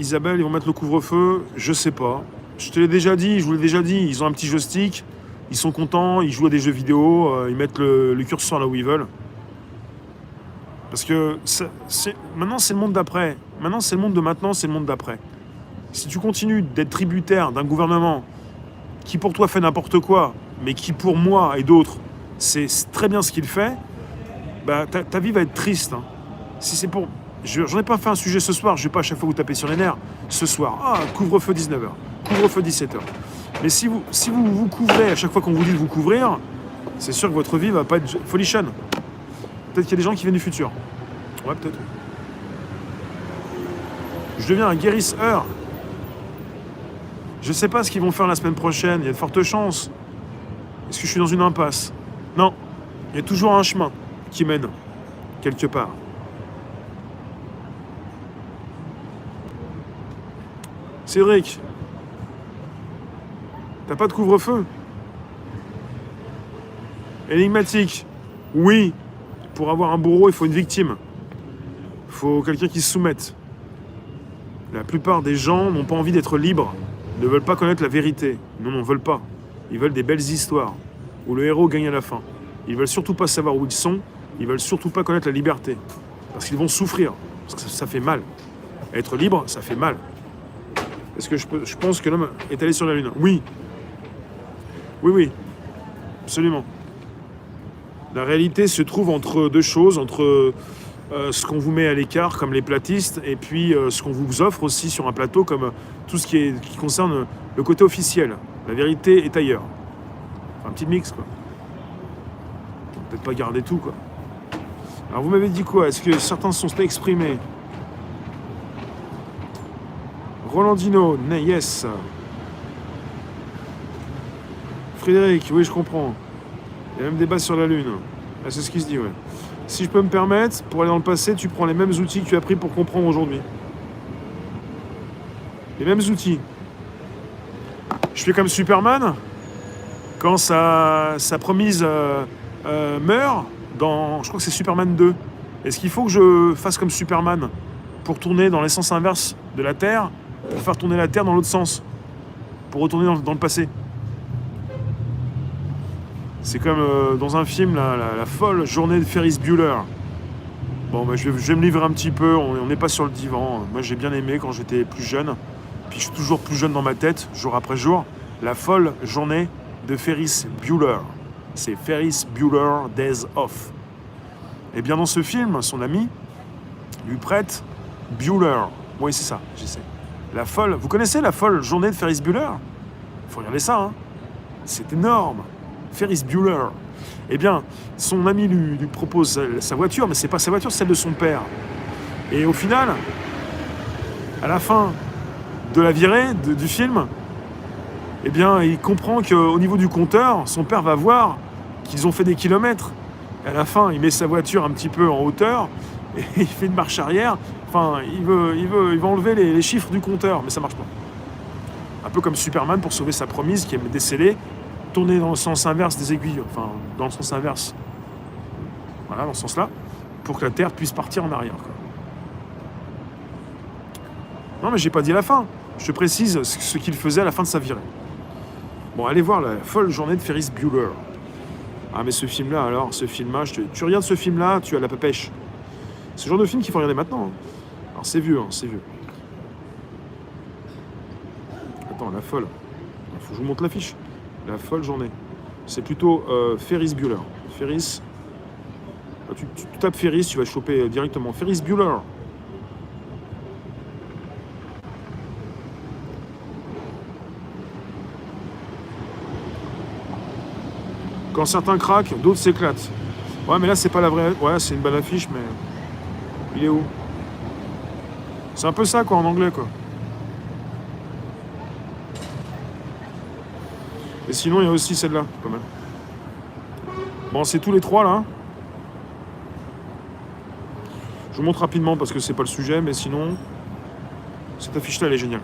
Isabelle, ils vont mettre le couvre-feu, je sais pas. Je te l'ai déjà dit, je vous l'ai déjà dit, ils ont un petit joystick, ils sont contents, ils jouent à des jeux vidéo, ils mettent le curseur là où ils veulent. Parce que maintenant c'est le monde d'après. Maintenant c'est le monde de maintenant, c'est le monde d'après. Si tu continues d'être tributaire d'un gouvernement qui pour toi fait n'importe quoi, mais qui pour moi et d'autres, c'est très bien ce qu'il fait, bah ta vie va être triste. Hein. Si c'est pour... J'en ai pas fait un sujet ce soir, je vais pas à chaque fois vous taper sur les nerfs. Ce soir, couvre-feu 19h, couvre-feu 17h. Mais si vous couvrez à chaque fois qu'on vous dit de vous couvrir, c'est sûr que votre vie va pas être folichonne. Peut-être qu'il y a des gens qui viennent du futur. Ouais, peut-être. Je deviens un guérisseur. Je sais pas ce qu'ils vont faire la semaine prochaine, il y a de fortes chances. Est-ce que je suis dans une impasse? Non. Il y a toujours un chemin qui mène quelque part. Cédric, t'as pas de couvre-feu? Énigmatique. Oui. Pour avoir un bourreau, il faut une victime. Il faut quelqu'un qui se soumette. La plupart des gens n'ont pas envie d'être libres, ne veulent pas connaître la vérité. Non, ne veulent pas. Ils veulent des belles histoires, où le héros gagne à la fin. Ils veulent surtout pas savoir où ils sont, ils veulent surtout pas connaître la liberté. Parce qu'ils vont souffrir, parce que ça fait mal. Être libre, ça fait mal. Est-ce que je pense que l'homme est allé sur la Lune? Oui. Oui, absolument. La réalité se trouve entre deux choses, entre ce qu'on vous met à l'écart comme les platistes et puis ce qu'on vous offre aussi sur un plateau comme tout ce qui concerne le côté officiel. La vérité est ailleurs. Enfin, un petit mix, quoi. Peut-être pas garder tout, quoi. Alors vous m'avez dit quoi? Est-ce que certains se sont exprimés? Rolandino, yes. Frédéric, oui, je comprends. Il y a même débat sur la Lune. Ah, c'est ce qui se dit, ouais. Si je peux me permettre, pour aller dans le passé, tu prends les mêmes outils que tu as pris pour comprendre aujourd'hui. Les mêmes outils. Je fais comme Superman, quand sa promise meurt, je crois que c'est Superman 2. Est-ce qu'il faut que je fasse comme Superman pour tourner dans les sens inverses de la Terre, pour faire tourner la Terre dans l'autre sens, pour retourner dans le passé? C'est comme dans un film, la folle journée de Ferris Bueller. Bon, bah, je vais me livrer un petit peu, on n'est pas sur le divan. Moi, j'ai bien aimé quand j'étais plus jeune, puis je suis toujours plus jeune dans ma tête, jour après jour. La folle journée de Ferris Bueller. C'est Ferris Bueller Days Off. Et bien dans ce film, son ami lui prête Bueller. Oui, c'est ça, j'essaie. La folle... Vous connaissez la folle journée de Ferris Bueller? Faut regarder ça, hein. C'est énorme. Ferris Bueller. Eh bien, son ami lui propose sa voiture, mais c'est pas sa voiture, c'est celle de son père. Et au final, à la fin de la virée du film, eh bien, il comprend qu'au niveau du compteur, son père va voir qu'ils ont fait des kilomètres. Et à la fin, il met sa voiture un petit peu en hauteur et il fait une marche arrière. Enfin, il va enlever les chiffres du compteur, mais ça marche pas. Un peu comme Superman pour sauver sa promise qui est décédée, tourner dans le sens inverse des aiguilles, enfin, dans le sens inverse. Voilà, dans ce sens-là, pour que la Terre puisse partir en arrière, quoi. Non, mais j'ai pas dit la fin. Je te précise ce qu'il faisait à la fin de sa virée. Bon, allez voir la folle journée de Ferris Bueller. Ah, mais ce film-là, alors, ce film-là, tu regardes ce film-là, tu as la pêche. C'est le genre de film qu'il faut regarder maintenant. Hein. Alors, c'est vieux, c'est vieux. Attends, la folle. Il faut que je vous montre l'affiche. La folle journée. C'est plutôt Ferris Bueller. Ferris. Tu tapes Ferris, tu vas choper directement. Ferris Bueller. Quand certains craquent, d'autres s'éclatent. Ouais, mais là, c'est pas la vraie... Ouais, c'est une bonne affiche, mais... Il est où? C'est un peu ça, quoi, en anglais, quoi. Et sinon, il y a aussi celle-là, pas mal. Bon, c'est tous les trois, là. Je vous montre rapidement, parce que c'est pas le sujet, mais sinon... Cette affiche-là, elle est géniale.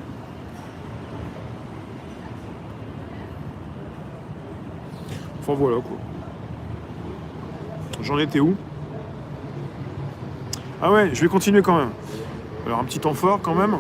Enfin, voilà, quoi. J'en étais où? Ah ouais, je vais continuer quand même. Alors, un petit temps fort, quand même.